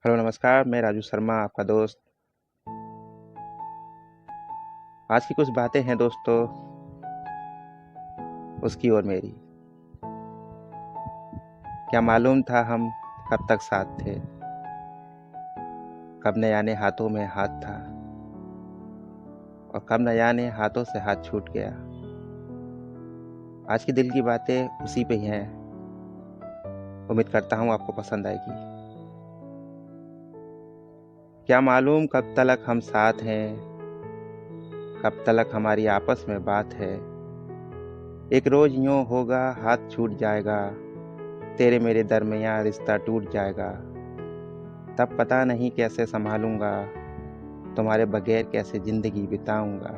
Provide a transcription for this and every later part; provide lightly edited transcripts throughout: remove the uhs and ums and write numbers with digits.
Hello नमस्कार, मैं राजू शर्मा आपका दोस्त। आज की कुछ बातें हैं दोस्तों, उसकी और मेरी। क्या मालूम था हम कब तक साथ थे, कब न जाने हाथों में हाथ था और कब न जाने हाथों से हाथ छूट गया। आज की दिल की बातें उसी पे ही हैं। उम्मीद करता हूँ आपको पसंद आएगी। क्या मालूम कब तलक हम साथ हैं, कब तलक हमारी आपस में बात है। एक रोज यूं होगा हाथ छूट जाएगा, तेरे मेरे दरमियाँ रिश्ता टूट जाएगा। तब पता नहीं कैसे संभालूंगा, तुम्हारे बगैर कैसे जिंदगी बिताऊंगा।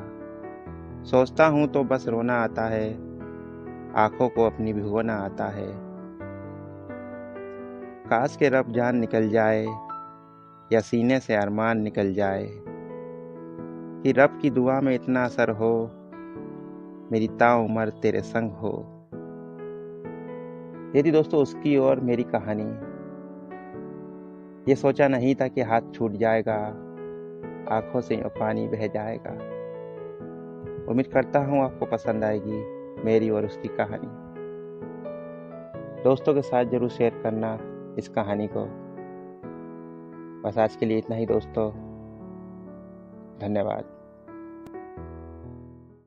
सोचता हूँ तो बस रोना आता है, आंखों को अपनी भिगोना आता है। काश के रब जान निकल जाए या सीने से अरमान निकल जाए, कि रब की दुआ में इतना असर हो, मेरी ताउम्र तेरे संग हो। ये थी दोस्तों उसकी और मेरी कहानी। ये सोचा नहीं था कि हाथ छूट जाएगा, आंखों से यूं पानी बह जाएगा। उम्मीद करता हूँ आपको पसंद आएगी मेरी और उसकी कहानी। दोस्तों के साथ जरूर शेयर करना इस कहानी को। बस आज के लिए इतना ही दोस्तों। धन्यवाद।